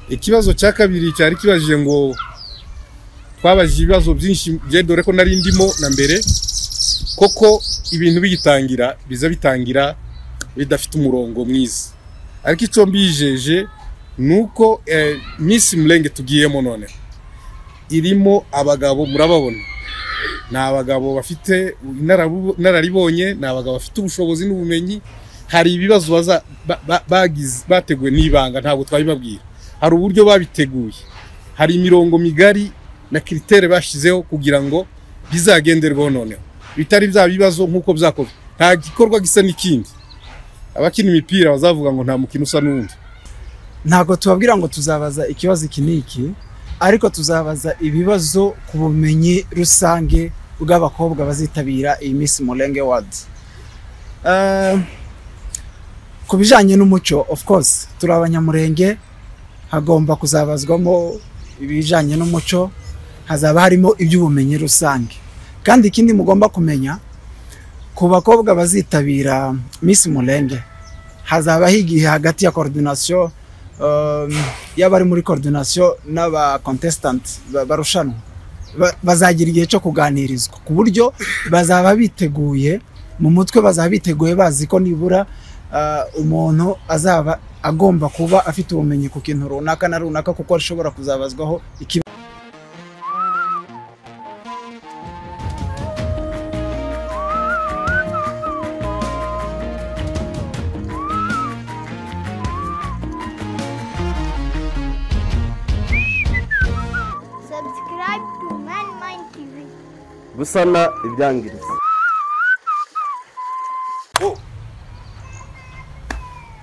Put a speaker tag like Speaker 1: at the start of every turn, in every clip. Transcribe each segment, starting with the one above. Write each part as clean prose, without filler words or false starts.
Speaker 1: Ikibazo cya kabiri cyari kibajije ngo twabajije ibibazo byinshi dore ko nari ndimo na mbere koko ibintu bigitangira biza bitangira bidafite umurongo mwiza, ariko icyo mbijeje nuko Miss Mulenge tugiyemo none irimo abagabo murababona, ni abagabo bafite inararibonye, ni abagabo bafite ubushobozi n'ubumenyi. Hari ibibazo bateguwe n'ibanga ntabwo twabibabwira, hari uburyo babiteguye, hari imirongo migari na kritere bashizeho kugira ngo bizagenderwaho noneho bitari bya bibazo nkuko byakoze. Nta gikorwa gisa n'ikindi, abakina imipira bazavuga ngo nta mukino usa n'undi.
Speaker 2: Ntago tubabwira ngo tuzabaza ikibazo kiniki, ariko tuzabaza ibibazo ku bumenyi rusange bw'abakobwa bazitabira iyi Miss Mulenge Award. Ku bijanye n'umuco, of course turi abanyamurenge, hagomba kuzabazwamo ibijanye n'umuco, hazaba harimo iby'ubumenyi rusange. Kandi ikindi mugomba kumenya, ku bakobwa bazitabira Miss Mulenge hazaba higihe hagati ya coordination y'abari muri coordination n'aba contestant barushanwa, bazagira igihe cyo kuganirizwa ku buryo bazaba biteguye mu mutwe, bazaba biteguye bazi ko nibura umuntu azaba agomba kuba afite ubumenyi ku kintu runaka na runaka, kuko ashobora kuzabazwaho
Speaker 3: Subscribe to MendMind TV.
Speaker 4: Mugusana ibyangiritse.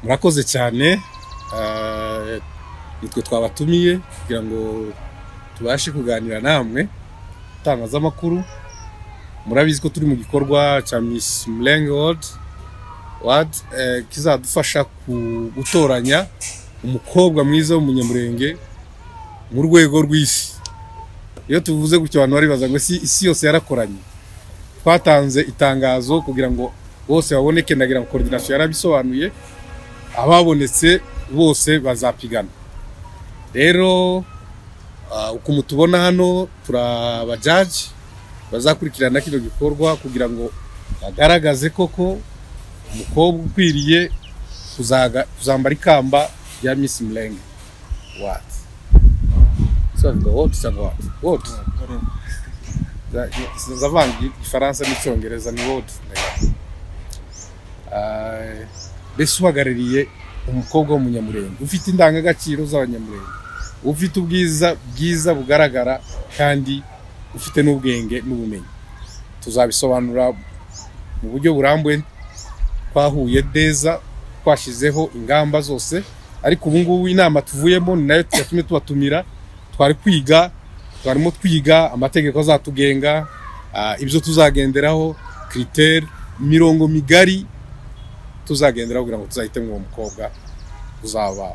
Speaker 1: Murakoze cyane, nitwe twabatumiye kugira ngo tubashe kuganira namwe tangaza amakuru. Murabizi ko turi mu gikorwa cya Miss Mulenge Award kizadufasha gutoranya umukobwa mwiza w'umunyamurenge mu rwego rw'isi. Iyo tuvuze gutyo abantu baribaza ngo isi yose yarakoranye. Twatanze itangazo kugira ngo bose baboneke, ndagira ngo coordination yarabisobanuye, ababonetse bose bazapigana. Rero uko mutubona hano turaba judge bazakurikirana kino gikorwa kugira ngo bagaragaze koko umukobwa ukwiriye kuzambara ikamba ya Miss Mulenge Award. So what zavangi Ifaransa n'icyongereza ni what bese uhagarariye umukobwa w'umunyamurenge ufite indangagaciro z'abanyamurenge, ufite ubwiza bwiza bugaragara kandi ufite n'ubwenge n'ubumenyi. Tuzabisobanura mu buryo burambuye, twahuye neza, twashizeho ingamba zose, ariko ubu ngubu inama tuvuyemo ni nayo yatumye tubatumira. Twarimo twiga amategeko azatugenga, ibyo tuzagenderaho, kritere, mirongo migari tuzagenderaho kugira ngo tuzahitemo uwo mukobwa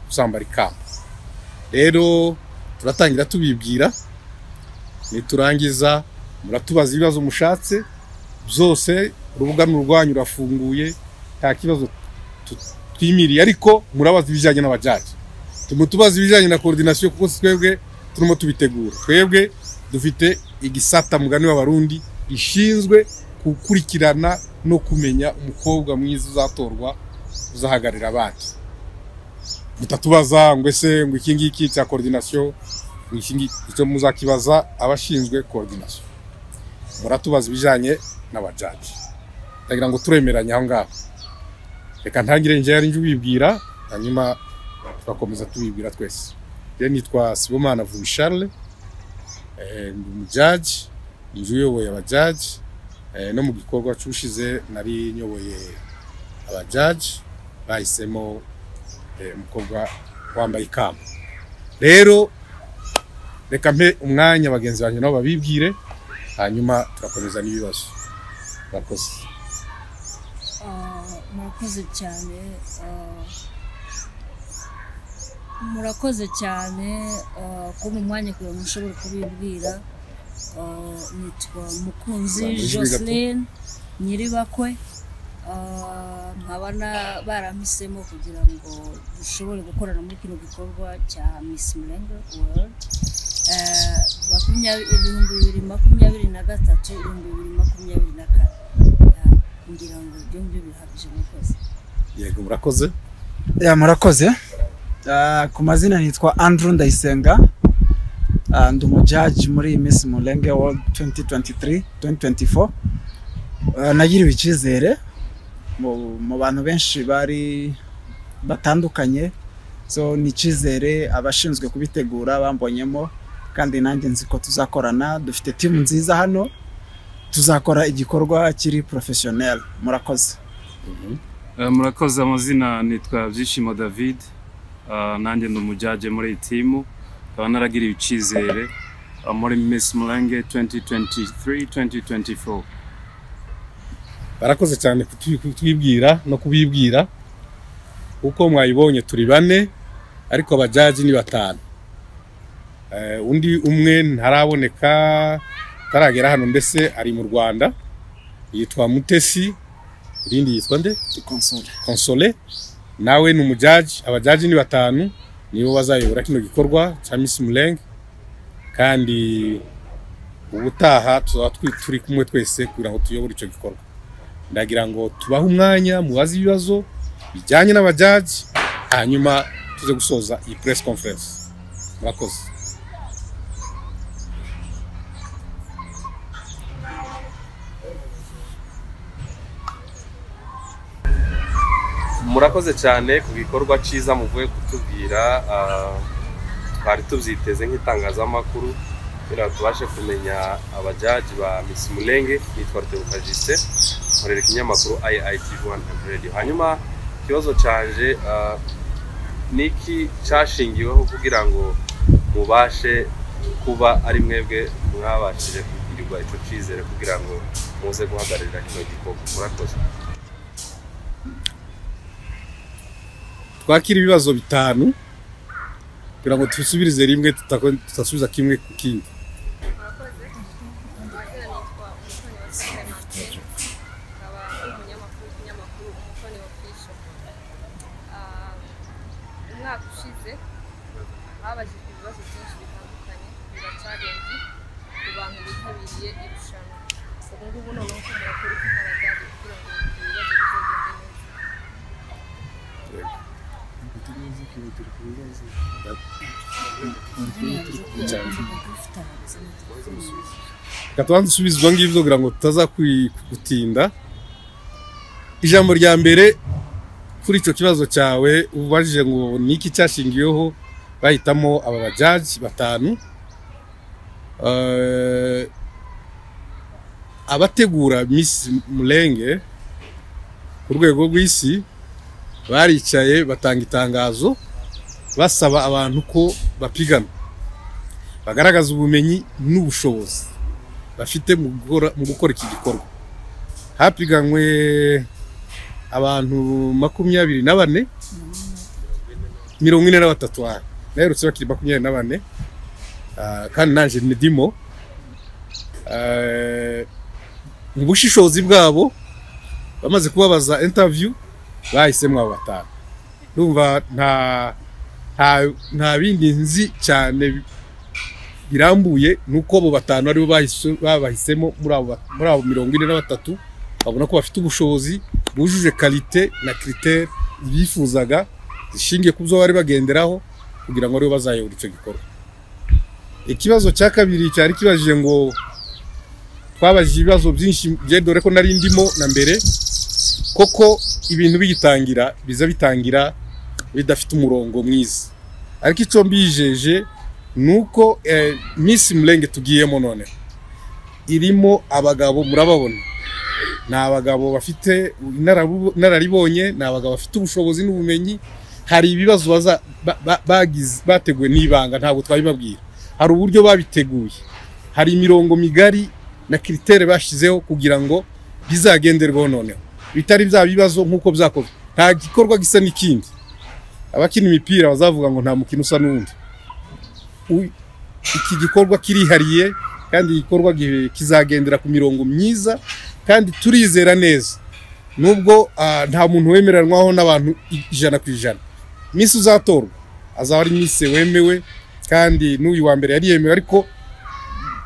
Speaker 1: uzambara ikamba. Rero turatangira tubibwira, niturangiza muratubaza ibibazo mushatse byose, urubuga rwanyu rurafunguye, nta kibazo twimiriye, ariko murabaza ibijyanye n'abajaji, tumutubaza ibijyanye na coordination, kuko twebwe turimo tubitegura. Twebwe dufite igisata mugani w'abarundi ishinzwe gukurikirana no kumenya umukobwa mwiza uzatorwa uzahagarira abandi. Mutatubaza ngo ese ngo iki ngiki cya coordination, icyo muzakibaza abashinzwe coordination. Muratubaza ibijyanye n'abajaji, ndagira ngo turemeranye aho ngaho. Reka ntangire nje yari njubibwira, hanyuma turakomeza tubibwira twese. Je nitwa Sibomana Charles, ndi umujaji, njuyoboye abajaji, no mu gikorwa cyushize nari nyoboye abajaji bahisemo umukobwa wambaye ikamba. Rero reka mpe umwanya bagenzi banjye nabo babibwire, hanyuma turakomeza n'ibibazo.
Speaker 5: Murakoze cyane ko mu mwanya kugira ngo ushobore kubibwira. Nitwa Mukunzi Jocelyn Nyiribakwe, nkaba barampisemo kugira ngo dushobore gukorana muri kino gikorwa cya Miss Mulenge World 2023-2024 kugira ngo ibyo bihagije murakoze.
Speaker 1: Yego murakoze.
Speaker 2: Murakoze. Ku mazina nitwa Andrew Ndayisenga, ndi umujudge muri Miss Mulenge World 2023-2024. Nagiriwe icyizere mu bantu benshi bari batandukanye, so ni icyizere abashinzwe kubitegura bambonyemo, kandi nanjye nzi ko tuzakorana, dufite team nziza hano, tuzakora igikorwa kiri professionnel. Murakoze.
Speaker 6: Murakoze. Amazina nitwa Byishimo David, nanjye ndi umujudge muri iyi team, nkaba naragiriwe icyizere muri Miss Mulenge 2023-2024.
Speaker 1: Barakoze cyane kutwibwira no kubibwira, uko mwayibonye turi bane ariko abajaji ni batanu. Undi umwe ntaraboneka, taragera hano, mbese ari mu Rwanda, yitwa Mutesi, irindi yitwa nde? Console. Nawe ni umujaji. Abajaji ni batanu, nibo bazayobora kino gikorwa cya Miss Mulenge, kandi ubutaha tuzaba turi kumwe twese kugira ngo tuyobore icyo gikorwa. Ndagira ngo tubahe umwanya mubaze ibibazo bijyanye n'abajaji, hanyuma tuze gusoza iyi press conference. Murakoze.
Speaker 4: murakoze cyane ku gikorwa cyiza muvuye kutubwira. Twari tubyiteze nk'itangazamakuru kugira tubashe kumenya abajaji ba Miss Mulenge. Nitwa Yose, nkorera ikinyamakuru IITV1 Radio. Hanyuma ikibazo cyanje niki cyashingiweho kugira ngo mubashe kuba ari mwebwe mwabashije kugirirwa icyo cyizere kugira ngo muze guhagararira kino gikorwa? Murakoze.
Speaker 1: Twakira ibibazo bitanu kugira ngo tusubirize rimwe, tutasubiza kimwe ku kindi.
Speaker 7: Umwaka ushize habajijwe ibibazo byinshi bitandukanye biba challenge ku bantu bitabiriye irushanwa. Ubu ngubu noneho ko murakora iki nk'abajaji kugira ngo ibibazo bizagende neza?
Speaker 1: Katubanza usubizwa ngivyo kugira ngo tutaza gutinda. Ijambo rya mbere kuri icyo kibazo cyawe ubajije ngo niki cyashingiyeho bahitamo aba bajaji batanu. Abategura Miss Mulenge ku rwego rw'isi baricaye batanga itangazo basaba abantu ko bapigana, bagaragaza ubumenyi n'ubushobozi bafite mu gukora iki gikorwa. Hapiganywe abantu 24, 43. Naherutse bakiri 24, kandi nanje ndimo. Mu bushishozi bwabo bamaze kubabaza interview bahisemo abo batanu. Ndumva nta bindi nzi cyane birambuye, nuko abo batanu ari bo bahisemo muri abo 43, babona ko bafite ubushobozi, bujuje qualité na critère bifuzaga zishingiye ku byo bari bagenderaho kugira ngo aribo bazayobora icyo gikorwa. Ikibazo cya kabiri cyari kibajije ngo twabajije ibibazo byinshi, dore ko nari ndimo na mbere, koko ibintu bigitangira biza bitangira bidafite umurongo mwiza. Ariko icyo mbijeje nuko Miss Mulenge tugiyemo none irimo abagabo, murababona, ni abagabo bafite inararibonye, ni abagabo bafite ubushobozi n'ubumenyi. Hari ibibazo bateguwe n'ibanga, ntabwo twabibabwira. Hari uburyo babiteguye, hari imirongo migari na critère bashizeho kugira ngo bizagenderwaho noneho, bitari bya bibazo nkuko byakozwe. Nta gikorwa gisa n'ikindi. Abakina imipira bazavuga ngo nta mukino usa n'undi. Iki gikorwa kirihariye, kandi igikorwa kizagendera ku mirongo myiza, kandi turizera neza nubwo nta muntu wemeranwaho n'abantu 100%. Miss uzatorwa azaba ari Miss wemewe kandi n'uyu wa mbere yari yemewe, ariko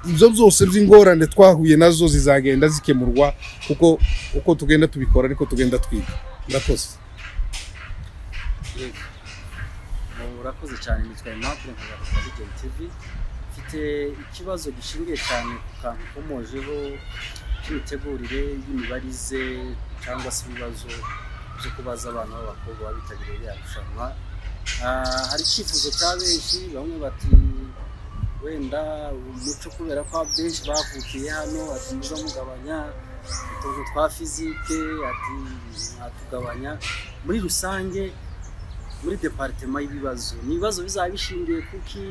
Speaker 1: ibyo byose by'ingorane twahuye nazo zizagenda zikemurwa uko tugenda tubikora ariko tugenda twiga. Murakoze.
Speaker 8: Murakoze cyane, nitwa Amakuru Yagarutse TV. Mfite ikibazo gishingiye cyane ku kantu komojeho cy'imitegurire y'imibarize cyangwa se ibibazo byo kubaza abana b'abakobwa babitabiriye yarushanwa. Hari icyifuzo cya benshi, bamwe bati wenda umuco kubera ko benshi bavukiye hano ati muza mugabanya utuntu twa fizike, ati natugabanya. Muri rusange muri departement y'ibibazo, ni ibibazo bizaba bishingiye kuki?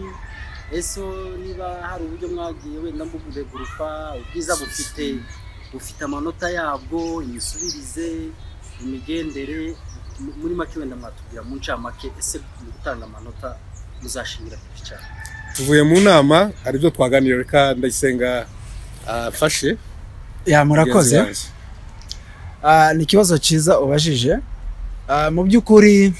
Speaker 8: Ese niba hari uburyo mwagiye wenda mbugude gurupa ubwiza bufite amanota yabwo, imisubirize, imigendere, muri make wenda mwatubwira mu ncamake ese mu gutanga amanota muzashingira ku cyane.
Speaker 1: Tuvuye mu nama ari byo twaganira, reka ndayisenga afashe.
Speaker 2: Ya murakoze. Ni ikibazo cyiza ubajije. Mu by'ukuri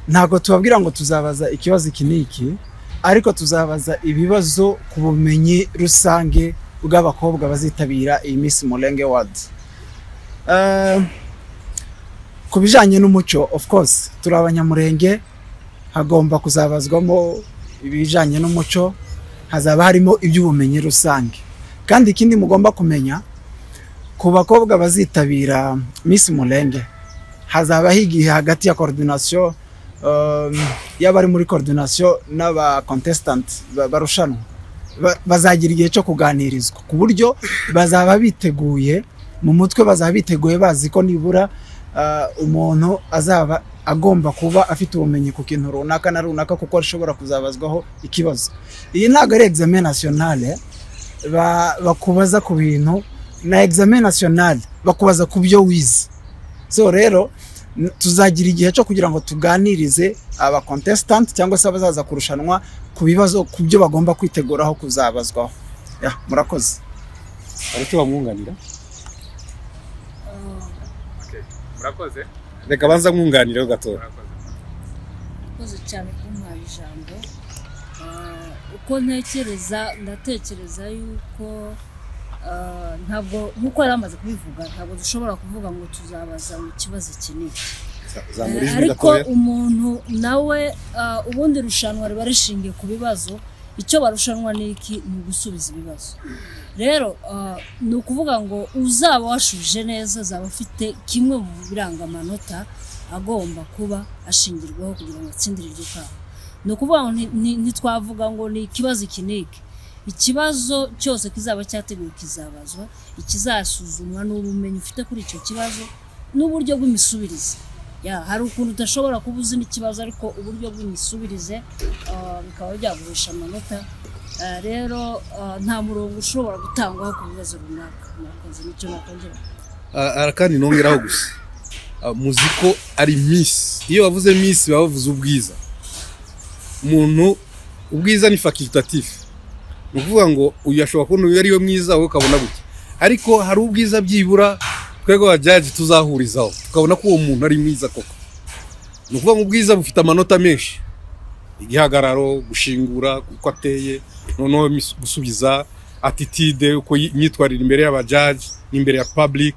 Speaker 2: ntago tubabwira ngo tuzabaza ikibazo iki niki, ariko tuzabaza ibibazo ku bumenyi rusange bw'abakobwa bazitabira iyi Miss Mulenge Award. Ku bijanye n'umuco, of course turi abanyamurenge, hagomba kuzabazwamo ibijanye n'umuco, hazaba harimo iby'ubumenyi rusange. Kandi ikindi mugomba kumenya, ku bakobwa bazitabira Miss Mulenge hazaba higihe hagati ya coordination y'abari muri coordination n'aba contestant barushanwa, bazagira igihe cyo kuganirizwa ku buryo bazaba biteguye mu mutwe, bazaba biteguye bazi ko nibura umuntu azaba agomba kuba afite ubumenyi ku kintu runaka na runaka, kuko ashobora kuzabazwaho ikibazo. Iyi ntago ari examen nationale bakubaza ku bintu, na examen nationale bakubaza ku byo wize. So rero tuzagira igihe cyo kugira ngo tuganirize aba contestant cyangwa se abazaza kurushanwa ku bibazo, ku byo bagomba kwiteguraho kuzabazwaho. Murakoze.
Speaker 1: Ariko bamwunganira.
Speaker 4: Murakoze.
Speaker 1: Reka banza mwunganira gato.
Speaker 5: Murakoze cyane kumpa ijambo. Uko ndatekereza yuko ntabwo nkuko yaramaze kubivuga, ntabwo dushobora kuvuga ngo tuzabaza mu kibazo kinini, ariko umuntu nawe ubundi rushanwa riba rishingiye ku bibazo. Icyo barushanwa niki ni gusubiza ibibazo. Rero ni ukuvuga ngo uzaba washuje neza azaba afite kimwe mu biranga amanota agomba kuba ashingirwaho kugira ngo atsindire iryo kamba. Ni ukuvuga ngo ntitwavuga ngo ni ikibazo kiniki. Ikibazo cyose kizaba cyateguwe kizabazwa, ikizasuzumwa n'ubumenyi ufite kuri icyo kibazo n'uburyo bw'imisubirize. Hari ukuntu udashobora kubuza n'ikibazo, ariko uburyo bw'imisubirize bikaba byagurisha amanota. Rero nta murongo ushobora gutangwaho ku bibazo runaka. Murakoze, nicyo nakongera.
Speaker 1: Arakandi nongeraho gusa, muziko ari Miss. Iyo bavuze Miss bavuze ubwiza. Umuntu ubwiza ni facultatif. Nukuvuga ngo uyu ashobora kubona uyu ari we mwiza, wowe ukabona gutya, ariko hari ubwiza byibura twego abajaji tuzahurizaho tukabona ko uwo muntu ari mwiza koko. Nukuvuga ngo ubwiza bufite amanota menshi: igihagararo, gushingura, uko ateye, noneho gusubiza, attitude, uko nyitwarira imbere y'abajaji n'imbere ya public,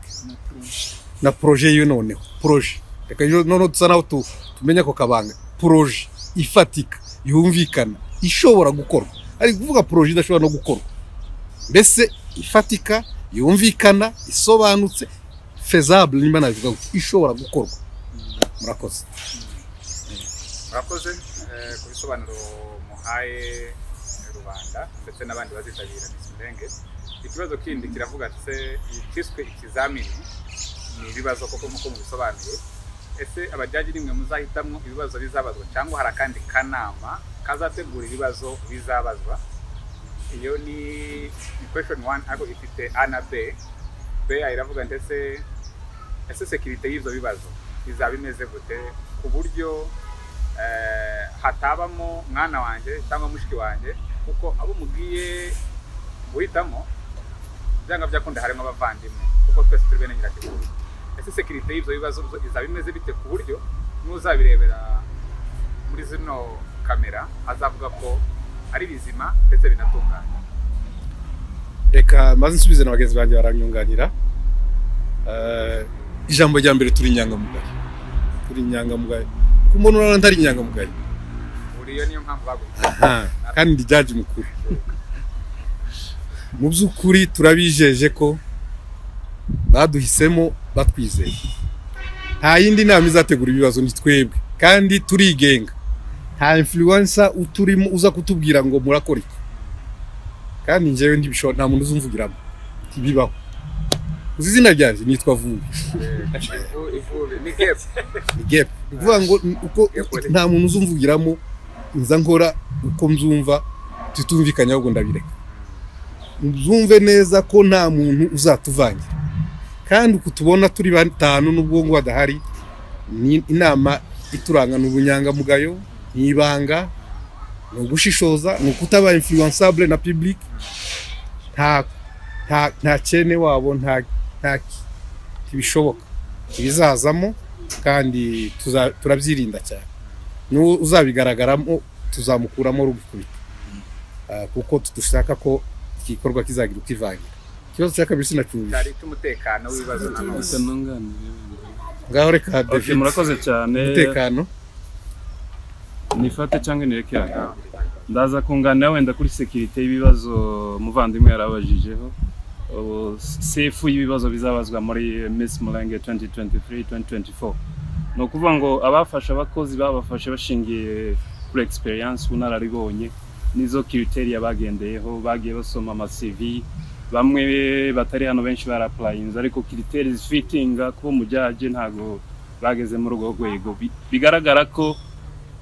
Speaker 1: na projet yo noneho projet. Reka noneho tusanaho tumenya ko kabanga projet ifatika, yumvikana, ishobora gukorwa. Ari kuvuga projet idashobora no gukorwa, mbese ifatika, yumvikana, isobanutse, faisable, nimba navuga ngo ishobora gukorwa. Murakoze.
Speaker 9: Murakoze ku bisobanuro muhaye rubanda ndetse n'abandi bazitabira Miss Mulenge. Ikibazo kindi kiravuga ati ikiswe ikizamini ni ibibazo koko muko mu bisobanuye. Ese abajaji nimwe muzahitamwo ibibazo bizabazwa cyangwa hari akandi kanama kazategura ibibazo bizabazwa? Iyo ni question 1, ariko ifite A na B. B iravuga ndetse ese security y'ivyo bibazo bizaba imeze gute ku buryo hatabamo mwana wanje cyangwa mushiki wanje, kuko abo mugiye guhitamo byanga byakunda harimo abavandimwe, kuko twese turi bene nyirakuru. ese sekirite y'ibyo bibazo izaba imeze bite ku buryo n'uzabirebera muri zino kamera azavuga ko ari bizima ndetse binatunganye.
Speaker 1: Reka maze nsubize na bagenzi banjye baranyunganira. Ijambo rya mbere turi inyangamugayo. Turi inyangamugayo. Ku muntu urana ntari inyangamugayo.
Speaker 9: Uriyo niyo mpamvu baguha.
Speaker 1: Kandi ndi judge mukuru. Mu by'ukuri turabijeje ko baduhisemo batwizeye. Nta yindi nama izategura ibibazo ni twebwe kandi turigenga. Nta influencer uturimo uza kutubwira ngo murakora iki. Kandi njyewe ndibishobora nta muntu uzumvugiramo. Tibibaho. Uzi izina ryanjye nitwa Vubi.
Speaker 9: Ni gap.
Speaker 1: Ni gap. Kuvuga ngo uko nta muntu uzumvugiramo nza nkora uko mzumva tutumvikanya ahubwo ndabireka. Mzumve neza ko nta muntu uzatuvangira. Kandi ukutubona turi batanu n'ubwongo badahari ni inama ituranga n'ubunyangamugayo n'ibanga no gushishoza no kutaba influenceable na public nta chene wabo nta kibishoboka bizazamo kandi turabyirinda cyane no uzabigaragaramo tuzamukuramo rugikubita kuko tudushaka ko igikorwa kizagira ukivangira. Kibazo cya kabiri sinacumva
Speaker 9: cyari cy'umutekano w'ibibazo
Speaker 6: nanone.
Speaker 1: Ngaho reka David
Speaker 6: murakoze cyane.
Speaker 1: Umutekano
Speaker 6: nifate cyangwa nirekera ndaza kunganira wenda kuri sekirite y'ibibazo muvandimwe yarabajijeho sefu y'ibibazo bizabazwa muri Miss Mulenge 2023-2024. No kuvuga ngo abafasha abakozi babafashe bashingiye kuri experience unararibonye nizo criteria bagendeyeho bagiye basoma ama CV bamwe batari hano benshi baraplayinze ariko criteria fittinga ko mujaje ntago bageze mu rugo rwego bigaragara ko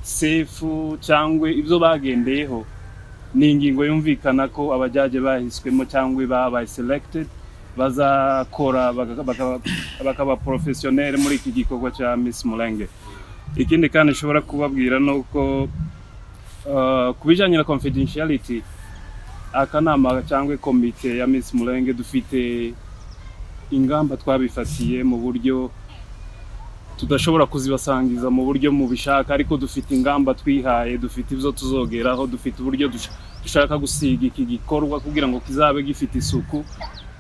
Speaker 6: sefu cyangwa ibyo bagendeyeho ni ingingo yumvikana ko abajaje bahiswemo cyangwa babaye selected bazakora bakaba professionnel muri iki gikorwa cya Miss Mulenge. Ikindi kandi nshobora kubabwira nuko kubijanye na confidentiality akanama cyangwa komite ya Miss Mulenge dufite ingamba twabifatiye mu buryo tudashobora kuzibasangiza mu buryo mubishaka ariko dufite ingamba twihaye dufite ibyo tuzogeraho dufite uburyo dushaka gusiga iki gikorwa kugira ngo kizabe gifite isuku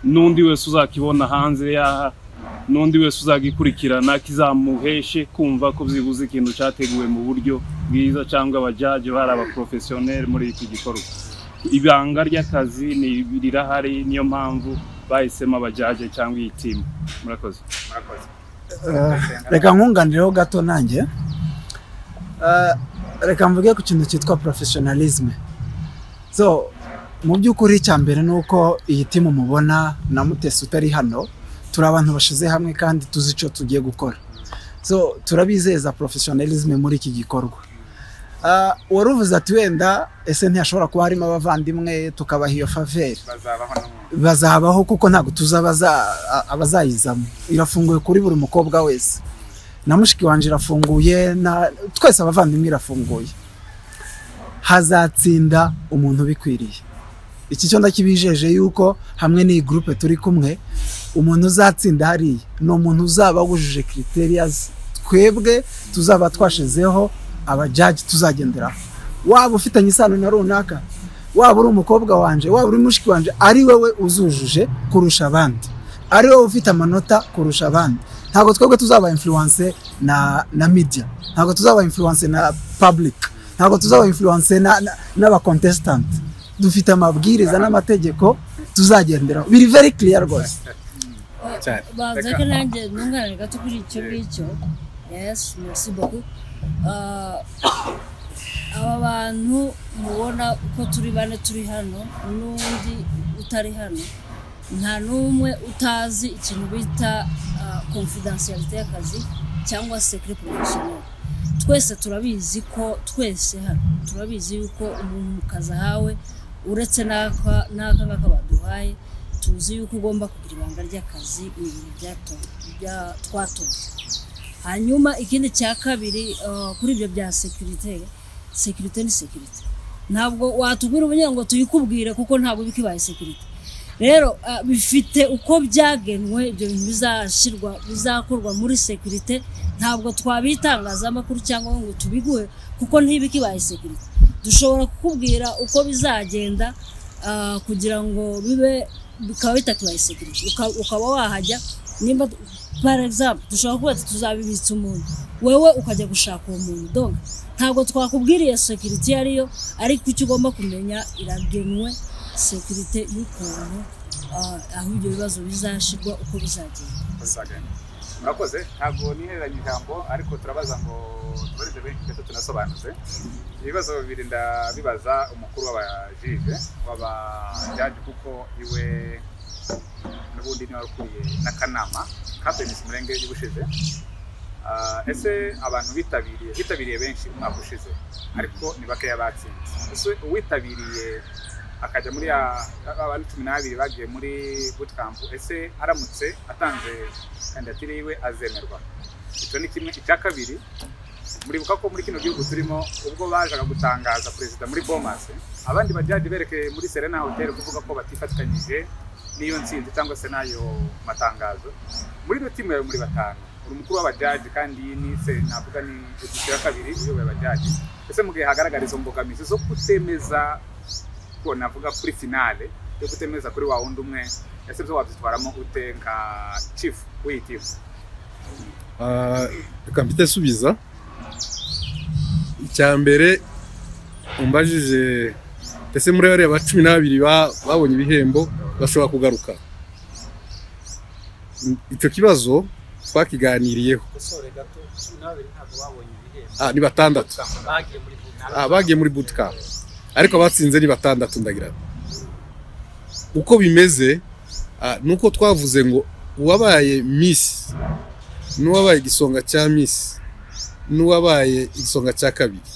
Speaker 6: nundi wese uzakibona hanze ya nundi wese uzagikurikirana kizamuheshe kumva ko byibuze ikintu cyateguwe mu buryo bwiza cyangwa abajaje bari aba professionnel muri iki gikorwa. Ibanga ry'akazi ni rirahari niyo mpamvu bahisemo abajaje cyangwa iyi team. Murakoze.
Speaker 2: Reka nkunganireho gato nanjye. Reka mvuge ku kintu cyitwa professionalism. So mu by'ukuri cyambere nuko iyi team mubona na Mutesi utari hano turi abantu bashize hamwe kandi tuzi ico tugiye gukora. So turabizeza professionalism muri iki gikorwa. Waruvuze ati wenda ese ntiyashobora kuba harimo abavandimwe tukabaha iyo faveur bazabaho kuko ntago tuzabaza abazayizamo. Irafunguye kuri buri mukobwa wese na mushiki wanje irafunguye na twese abavandimwe irafunguye. Hazatsinda umuntu bikwiriye. Iki cyo ndakibijeje yuko hamwe ni groupe turi kumwe umuntu uzatsinda hari no umuntu uzaba wujuje criterias twebwe tuzaba twashizeho abajaji tuzagendera. Waba ufitanye isano na runaka, waba uri umukobwa wanje, waba uri mushiki wanje, ari wewe uzujuje kurusha abandi, ari wewe ufite amanota kurusha abandi. Ntago twebwe tuzaba influence na media, ntago tuzaba influence na public, ntago tuzaba influence n'aba contestant. Dufite amabwiriza n'amategeko tuzagendera. Biri very clear rwose.
Speaker 5: Baza ko nanjye ntunganira gato kuri icyo ngicyo. Yes, merci beaucoup. Aba bantu mubona uko turi bane turi hano n'undi utari hano nta numwe utazi ikintu bita confidentiality y'akazi cyangwa secret professionnel. Twese turabizi ko twese hano turabizi yuko umuntu mukaza hawe uretse naka baduhaye tuzi yuko ugomba kugira ibanga ry'akazi mu bintu twatoje. Hanyuma ikindi cya kabiri kuri ibyo bya security ni security. Ntabwo watubwira ubunye ngo tuyikubwire kuko ntabwo bikibaye security. rero bifite uko byagenwe ibyo bintu bizakorwa muri security ntabwo twabitangaza amakuru cyangwa ngo tubiguhe kuko ntibikibaye security dushobora kukubwira uko bizagenda kugira ngo bikaba bitakibaye security ukaba wahajya nimba par exemple dushobora kuba tuzabibitsa umuntu wewe ukajya gushaka uwo muntu donc ntabwo twakubwiriye security ariyo ariko icyo ugomba kumenya iragenwe security y'ukuntu aho ibyo bibazo bizashirwa uko bizagenda.
Speaker 9: Murakoze ntabwo nihereranye ijambo ariko turabaza ngo tubareze benshi ndetse tunasobanuze ibibazo bibiri ndabibaza umukuru w'abajije w'abajaji kuko iwe n'ubundi niwe ukuriye n'akanama kapenis Mulenge y'ubushize. Ese abantu bitabiriye benshi umwaka ushize ariko ni bakeya batsinze. Ese uwitabiriye akajya muri abantu 12 bagiye muri bootcamp ese aramutse atanze kandidatire yiwe azemerwa? Icyo ni kimwe. Icya kabiri, muribuka ko muri kino gihugu turimo ubwo bajaga gutangaza perezida muri Bomas abandi bajaji berekeye muri Serena Hotel kuvuga ko batifatikanyije n'iyo nsinzi cyangwa se nayo matangazo. Muri no timu yawe muri batanu uri umukuru w'abajaji kandi ni se navuga ni icya kabiri uyoboye abajaji. Ese mugihe hagaragara izo mbogamizi zo kutemeza ko navuga kuri finale yo kutemeza kuri wa wundi umwe, ese byo wabyitwaramo ute nka chief w'itimu?
Speaker 1: Reka mbite subiza. Icya mbere umbajije ese muri bariya ba 12 babonye ibihembo bashobora kugaruka. Icyo kibazo twakiganiriyeho.
Speaker 8: gato 12 ntabwo babonye ibihembo.
Speaker 1: Ni batandatu. Bagiye muri bootcamp. Ariko batsinze ni batandatu ndagira. Uko bimeze nuko twavuze ngo uwabaye miss n'uwabaye igisonga cya miss n'uwabaye igisonga cya kabiri.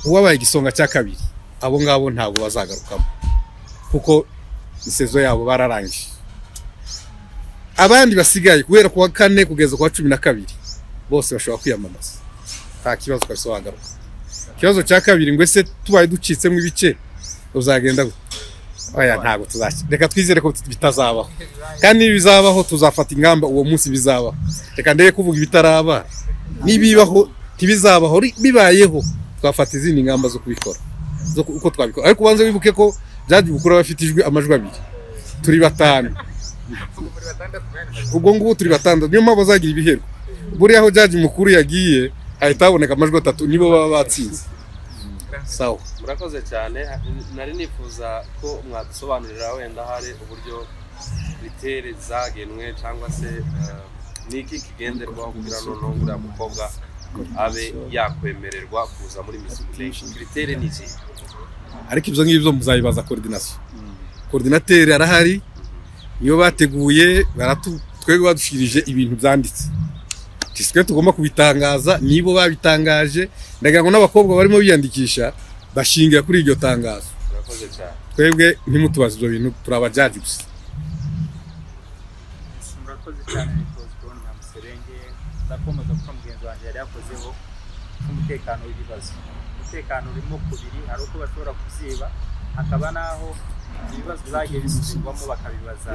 Speaker 1: Uwabaye igisonga cya kabiri abo ngabo ntabwo bazagarukamo kuko isezo yabo bararangije. Abandi basigaye guhera ku wa 4 kugeza ku wa 12 bose bashobora kwiyamamaza. Nta kibazo kasobangaruka. Kibazo cya kabiri ngo ese tubaye ducitsemo ibice uzagenda gute? Oya ntabwo tuzaki. Reka twizere ko bitazabaho. Kandi bizabaho tuzafata ingamba uwo munsi bizabaho. Reka ndeye kuvuga ibitaraba. Nibibaho tibizabaho bibayeho twafata izindi ngamba zo kubikora. Uko twabikora. Ariko ubanze wibuke ko jaji bukuru bafitijwe amajwi abiri. Turi batanu. Ubwo ngubu turi batandatu niyo mpamvu bazagira ibihero. Buri aho jaji mukuru yagiye ahita haboneka amajwi 3 nibo baba batsinze. Sawa.
Speaker 4: Murakoze cyane. Nari nifuza ko mwadusobanurira wenda hari uburyo kritere zagenwe cyangwa se niki kigenderwaho kugira noneho uriya mukobwa abe yakwemererwa kuza muri Miss Mulenge. Kritere ni iki?
Speaker 1: Ariko ibyo ngibyo muzayibaza coordination. Coordinateur arahari niyo bateguye twebwe badushirije ibintu byanditse. Twe tugomba kubitangaza nibo babitangaje. Ndagira ngo n'abakobwa barimo biyandikisha bashingira kuri iryo tangazo.
Speaker 4: Murakoze cyane.
Speaker 1: Twebwe ntimutubaze ibyo bintu turabajaji gusa.
Speaker 8: Murakoze cyane nikoze kubona Mulenge ndakomeza kuko mugenzi wanjye yari yakozeho umutekano w'ibibazo. Umutekano urimo kubiri hari uko bashobora kuziba hakaba naho ibibazo zagiye bisubirwamo bakabibaza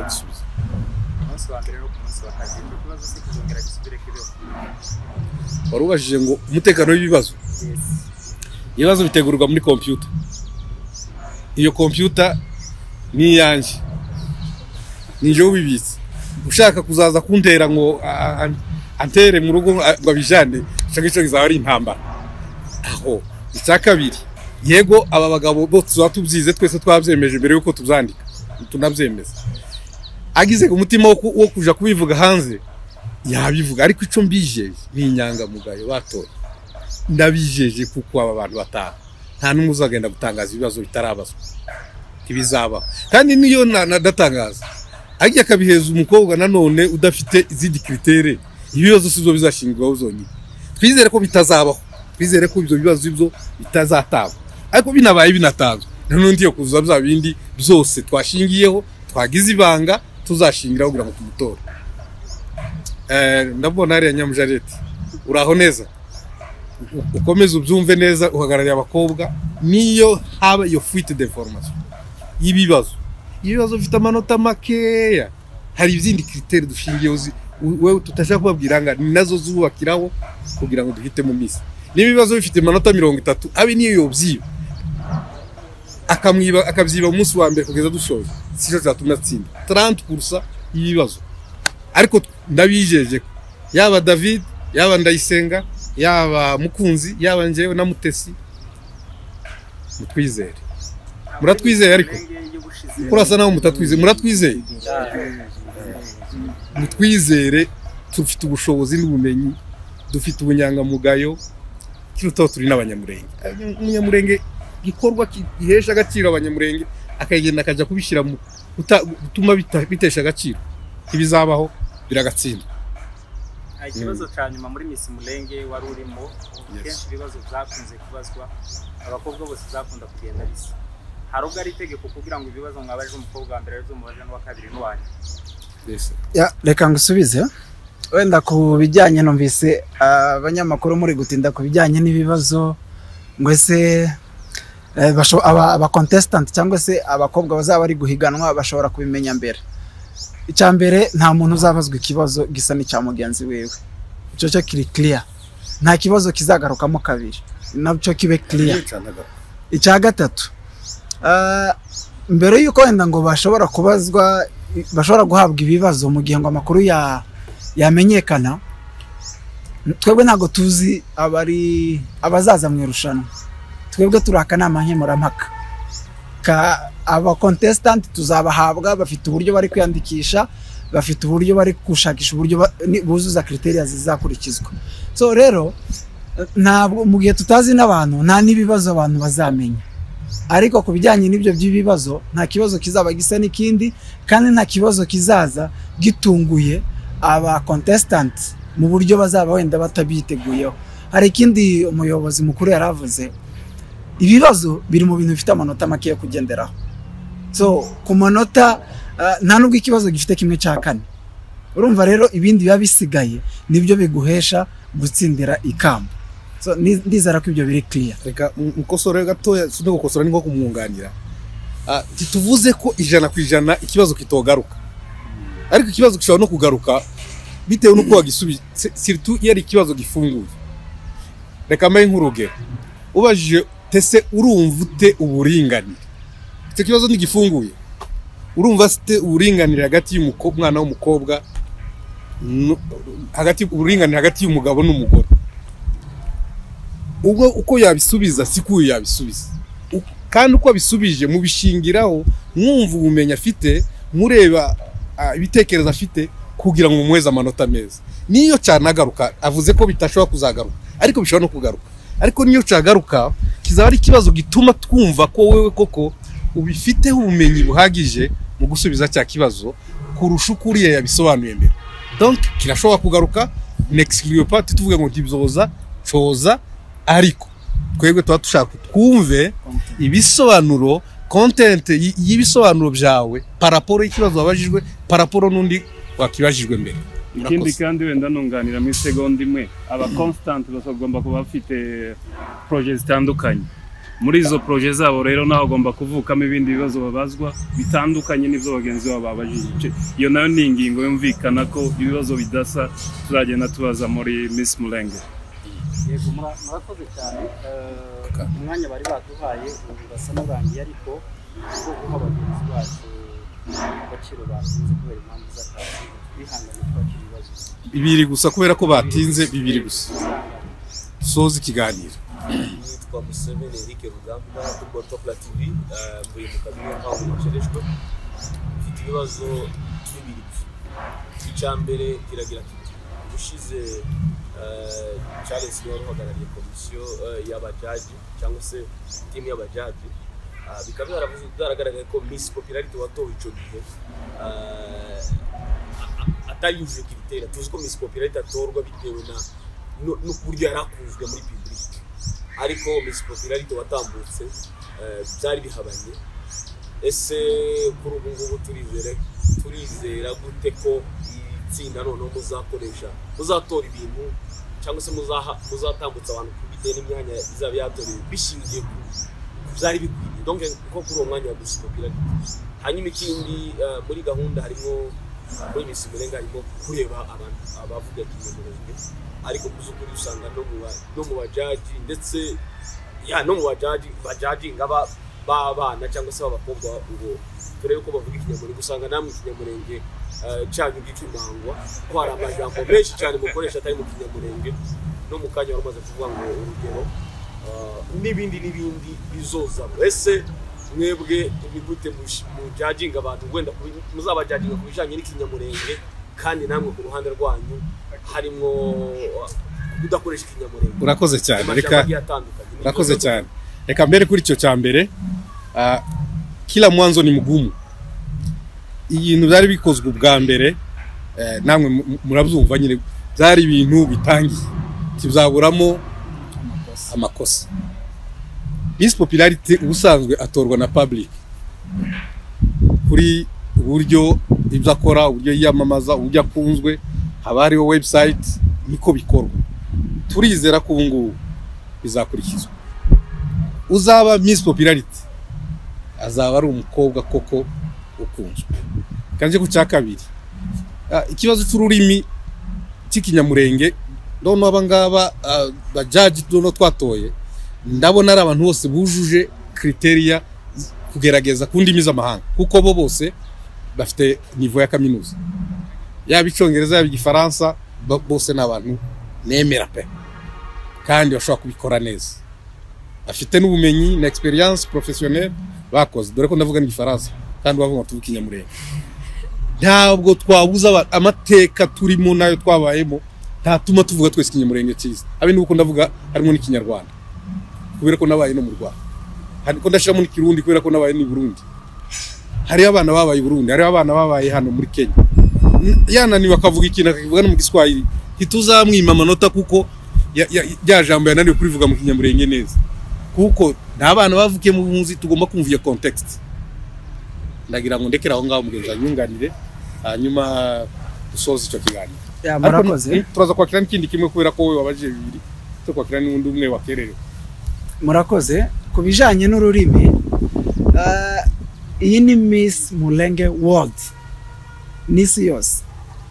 Speaker 8: umunsi wa mbere no ku munsi wa kabiri. Ikibazo se kizongera gisubire kibeho.
Speaker 1: Warubajije ngo umutekano w'ibibazo. Ibibazo bitegurwa muri computer. Iyo computer ni yanje. Nije ubibitse. Ushaka kuzaza kuntera ngo antere mu rugo ngo bijane cyangwa icyo gizaba ari intambara. Aho icya kabiri yego aba bagabo bo tuzatubyize twese twabyemeje mbere yuko tubyandika tunabyemeza. Agize umutima wo kuja kubivuga hanze yabivuga ariko ico mbijeje ni inyangamugayo batoye. Ndabijeje kuko aba bantu bataha nta numwe uzagenda gutangaza ibibazo bitarabazwa ibizaba kandi niyo nadatangaza agiye akabiheza umukobwa nanone udafite izindi kritere ibibazo sizo bizashingwaho zonyine. Twizere ko bitazabaho. Twizere ko ibyo bibazo ibyo bitazataba. Ariko binabaye binatanzwe nanundi yo kuzuza bya bindi byose twashingiyeho twagize ibanga tuzashingiraho kugira ngo tumutore. Ndabona ari Nyamujareti uraho neza. Ukomeza ubyumve neza uhagarariye abakobwa niyo haba iyo fuite d'information y'ibibazo ibibazo bifite amanota makeya hari izindi critère dushingiyeho wewe tutashaka kubabwira nga nazo zubakiraho kugira ngo duhite mu misi n'ibibazo bifite amanota 30 abe niyo yobyiba akabyiba umunsi wa mbere kugeza dushoje sico zatuma tsinda 30% y'ibibazo ariko ndabijeje yaba David yaba Ndayisenga yaba Mukunzi yaba njewe na Mutesi mutwizere muratwizeye ariko kurasa naho mutatwizeye muratwizeye mutwizere tufite ubushobozi n'ubumenyi dufite ubunyangamugayo kiruto turi n'abanyamurenge umunyamurenge gikorwa gihesha agaciro abanyamurenge akagenda akaja kubishira mu gutuma bitesha agaciro ibizabaho biragatsinda
Speaker 8: ikibazo cya nyuma muri Miss Mulenge wari urimo kenshi ibibazo byakunze kubazwa abakobwa bose zakunda kugenda bisa hari ubwo ari itegeko kugira ngo ibibazo mwabaje umukobwa wa mbere arizo mubaje n'uwa kabiri n'uwanyu
Speaker 2: reka ngusubize wenda ku bijyanye numvise abanyamakuru muri gutinda ku bijyanye n'ibibazo ngo ese aba contestant cyangwa se abakobwa bazaba bari guhiganwa bashobora kubimenya mbere icya mbere nta muntu uzabazwa ikibazo gisa n'icya mugenzi wewe icyo cyo kiri clear nta kibazo kizagarukamo kabiri nabyo kibe clear icya gatatu mbere yuko wenda ngo bashobora kubazwa bashobora guhabwa ibibazo mu gihe ngo amakuru yamenyekana twebwe ntago tuzi abazaza mu irushanwa twebwe turi akanama nkemurampaka aba contestant tuzabahabwa bafite uburyo bari kwiyandikisha bafite uburyo bari gushakisha uburyo buzuza criteria zizakurikizwa so rero ntabwo mu gihe tutazi n'abantu nta n'ibibazo abantu bazamenya ariko ku bijyanye n'ibyo by'ibibazo nta kibazo kizaba gisa n'ikindi kandi nta kibazo kizaza gitunguye aba contestant mu buryo bazaba wenda batabiteguyeho hari ikindi umuyobozi mukuru yaravuze ibibazo biri mu bintu bifite amanota make yo kugenderaho so ku manota nta nubwo ikibazo gifite kimwe cya kane urumva rero ibindi biba bisigaye nibyo biguhesha gutsindira ikamba so ndizera ko ibyo biri clear
Speaker 1: reka mukosore gatoya sino gukosora ni nko kumwunganira tuvuze ko 100% ikibazo kitogaruka ariko ikibazo gishobora no kugaruka bitewe nuko wagisubiza surtout yari ikibazo gifunguye reka mbaye nk'urugero ubajije tese urumva ute uburinganire icyo kibazo ntigifunguye urumva site uburinganire hagati y'umwana w'umukobwa hagati uburinganire hagati y'umugabo n'umugore ubwo uko yabisubiza sikuye yabisubiza kandi uko abisubije mu bishingiraho mwumva ubumenyi afite mureba ibitekerezo afite kugira ngo muweze amanota meza niyo cyanagaruka avuze ko bitashobora kuzagaruka ariko bishobora no kugaruka ariko niyo cyagaruka kizaba ari ikibazo gituma twumva ko wewe koko ubifite ubumenyi buhagije mu gusubiza cya kibazo kurusha ukuriye yabisobanuye mbere donc kirashobora kugaruka n'exclure pas tuvuge ngo ntibyoza coza ariko twebwe tuba dushaka twumve ibisobanuro content y'ibisobanuro byawe paraporo y'ikibazo wabajijwe paraporo n'undi wakibajijwe mbere
Speaker 6: ikindi kandi wenda nunganira mu segonda imwe aba constant basagomba kuba bafite project zitandukanye muri izo project zabo rero naho agomba kuvukamo ibindi bibazo babazwa bitandukanye n'ivyo bagenzi babo babajije iyo nayo ni ingingo yumvikana ko ibibazo bidasa tuzagenda tubaza muri Miss Mulenge.
Speaker 8: Yego murakoze cyane umwanya bari baduhaye urasa n'urangiye ariko ubwo guha abagenzi bacu agaciro batinze kubera impamvu z'akazi bihanganye twakira ibibazo
Speaker 1: bibiri gusa kubera ko batinze bibiri gusa soza ikiganiro
Speaker 10: nitwa Museveni Eric Rugamba kuri Top TV muri mu kabiri aho mucereshwe mfite ibibazo bibiri icyambere kiragira kiti ushize Charles Yoro hagarariye komisiyo y'abajaji cyangwa se team y'abajaji bikaba byaragaragaye ko Miss Popularity watowe ico gihe atayuje kiritera tuzi ko Miss Popularity atorwa bitewe na n'uburyo yarakuzwe muri public ariko Miss Popularity watambutse byari bihabanye ese kuri ubu ngubu turizera gute ko itsinda noneho muzatora ibintu cyangwa se muzatambutsa abantu ku bitewe n'imyanya izaba yatorewe bishingiye ku byari bikwiye donc ko kuri uwo mwanya wa Miss Popularity. Hanyuma ikindi muri gahunda harimo muri Miss Mulenge harimo kureba abantu abavuga ikinyamurenge, ariko kuzukuri usanga no mu bajaji ndetse no mu bajaji ngaba babana cyangwa se abakobwa ngo turebe ko bavuga ikinyamurenge, usanga namwe ikinyamurenge cyanyu gikimangwa ko hari amajambo menshi cyane mukoresha atari mu kinyamurenge, no mu kanya waramaze kuvuga ngo urugero n'ibindi bizoza. Ese mwebwe imigute mu judging abantu wenda muzabajudginga ku bijanye n'ikinyamurenge, kandi namwe ku ruhande rwanyu harimo kudakoresha ikinyamurenge?
Speaker 1: Urakoze cyane, reka mbere kuri icyo cya mbere, kila mwanzo ni mgumu. Ibintu byari bikozwe ubwa mbere, namwe murabyumva nyine, byari ibintu bitangiye kizaburamo amakosa. Miss Popularity ubusanzwe atorwa na public kuri uburyo ibyo akora, uburyo yiyamamaza, uburyo akunzwe, haba hariho website, niko bikorwa. Turizera ko ubu ngubu bizakurikizwa. Uzaba Miss Popularity azaba ari umukobwa koko ukunzwe. Kanje ku cyakabiri, ikibazo cy'ururimi cy'ikinyamurenge, none abangaba bajaji dono twatoye, ndabona ari abantu bose bujuje criteria kugerageza kundimi z'amahanga, kuko bo bose bafite niveau ya kaminuza, yaba icyongereza yaba igifaransa, bose n'abantu nemera pe kandi bashobora kubikora neza, afite n'ubumenyi na experience professionnelle bakoze, dore ko ndavuga n'igifaransa kandi bavuga tuvuga ikinyamurenge. Ntabwo twabuza amateka turimo nayo twabayemo, ntatuma tuvuga twese ikinyamurenge cyiza. Abe nuko ndavuga harimo n'ikinyarwanda kubera ko nabaye no mu Rwanda, hariko ndashira muri Kirundi kubera ko nabaye ni Burundi, hari abana babaye Burundi, hari abana babaye hano muri Kenya. Yanani bakavuga ikintu akavuga no mu Giswahili, hituzamwima amanota kuko ya jambo yananiwe kurivuga mu kinyamurenge neza, kuko n'abana bavukiye mu bunzi tugomba kumva iyo context. Ndagira ngo ndekera aho ngaho mugenza nyunganire, hanyuma dusoza icyo kiganiro.
Speaker 2: Murakoze.
Speaker 1: Turaza kwakira n'ikindi kimwe kubera ko wowe wabaje bibiri, cyo kwakira n'undi umwe wakerere.
Speaker 2: Murakoze. Ku bijanye n'ururimi, iyi ni Miss Mulenge World n'isi yose,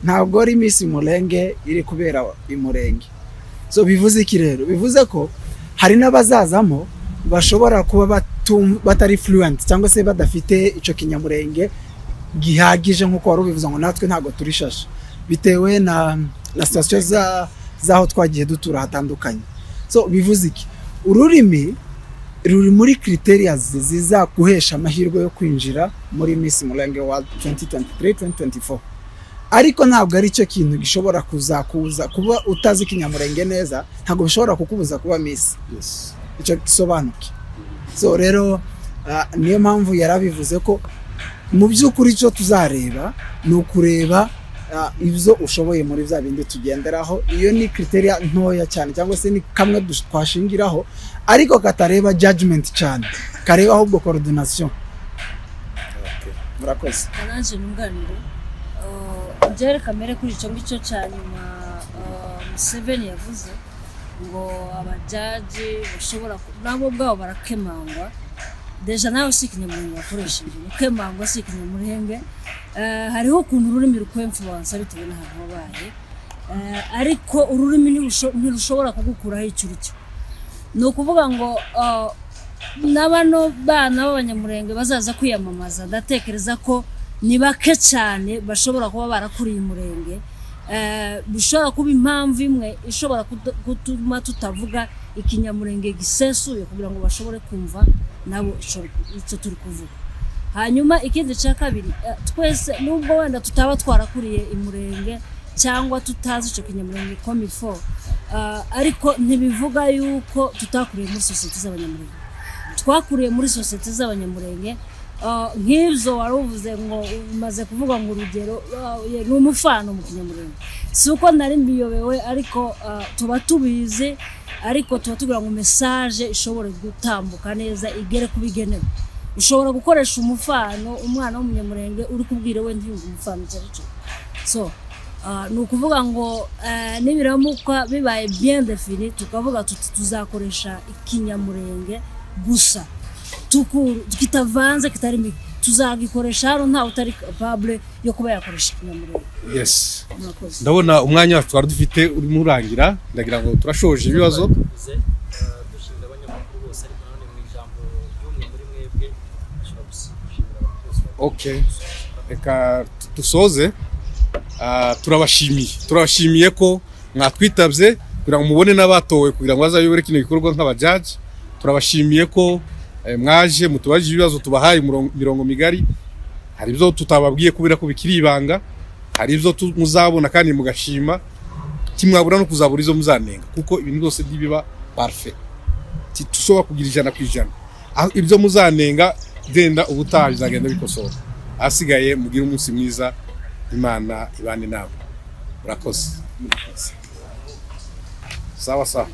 Speaker 2: ntabwo ari Miss Mulenge iri kubera imurenge. So bivuze iki rero? Bivuze ko hari n'abazazamo bashobora kuba batari fluent cyangwa se badafite ico kinyamurenge gihagije, nkuko wari ubivuze ngo natwe ntago turishasha, bitewe na station zaho twagiye dutura hatandukanye. So bivuze iki? Ururimi ruri muri criteria ziza guhesha amahirwe yo kwinjira muri Miss Mulenge World 2023-2024, ariko ntabwo ari cyo kintu gishobora kuza kuba utazi ikinyamurenge neza, ntabwo bishobora kukubuza kuba Miss.
Speaker 1: Yes.
Speaker 2: Icyo gisobanuke. So rero niyo mpamvu yarabivuze ko mu by'ukuri cyo tuzareba ni ukureba ibyo ushoboye muri bya bindi tugenderaho. Iyo ni criteria ntoya cyane cyangwa se ni kamwe twashingiraho, ariko katareba judgment cyane, kareba ahubwo coordination. Murakoze.
Speaker 5: Kananje nunganire byere kamere kuri icyo ngicyo cyane Museveni yavuze ngo abajaji bashobora nabo bwabo barakemangwa. Deja nawe si ikinyamurenge bakoresheje, ukemangwa si ikinyamurenge. Hariho ukuntu ururimi rukwemfuwansa bitewe n'ahantu wabaye, ariko ururimi ntirushobora kugukuraho icyo uri cyo. Ni ukuvuga ngo n'abano bana b'abanyamurenge bazaza kwiyamamaza, ndatekereza ko ni bake cyane bashobora kuba barakuriye umurenge. Bishobora kuba impamvu imwe ishobora gutuma tutavuga ikinyamurenge gisesuye kugira ngo bashobore kumva nabo icyo turi kuvuga. Hanyuma ikindi cya kabiri, twese nubwo wenda tutaba twarakuriye imurenge cyangwa tutazi icyo kinyamurenge comme il faut, ariko ntibivuga yuko tutakuriye muri societe z'abanyamurenge. Twakuriye muri societe z'abanyamurenge. Nk'ibyo wari uvuze ngo umaze kuvuga ngo urugero ni umufano mu kinyamurenge, si uko nari mbiyobewe, ariko tuba tubizi, ariko tuba tugira ngo message ishobore gutambuka neza igere kubigenewe. Ushobora gukoresha umufano umwana w'umunyamurenge uri kubwira we ntiyumva umufano cyacu. So ni ukuvuga ngo nibiramuka bibaye bien défini, tukavuga tuzakoresha ikinyamurenge gusa. kitavanze kitari tuzagikoresha hano nta utari capable yo kuba yakoresha ikinyamurenge.
Speaker 1: Yes, ndabona umwanya wacu twari dufite urimo urangira, ndagira ngo turashoje ibibazo.
Speaker 8: Dushimira abanyamakuru bose ariko none mu ijambo ry'umwe muri mwebwe ashobora gushimira abakozi.
Speaker 1: Okay, reka dusoze. Turabashimiye ko mwatwitabye kugira ngo mubone n'abatowe kugira ngo bazayobore kino gikorwa nk'abajaji. Turabashimiye ko mwaje mutubaje ibibazo tubahaye mirongo migari. Hari ibyo tutababwiye kubera ko bikiri ibanga, hari ibyo muzabona kandi mugashima, kimwabura no kuzabura izo muzanenga kuko ibintu byose biba parfait. Tushobora kugira 100%. Ibyo muzanenga genda ubutaha bizagenda bikosora. Asigaye mugira umunsi mwiza, Imana ibane nawe. Murakoze. Sawa sawa.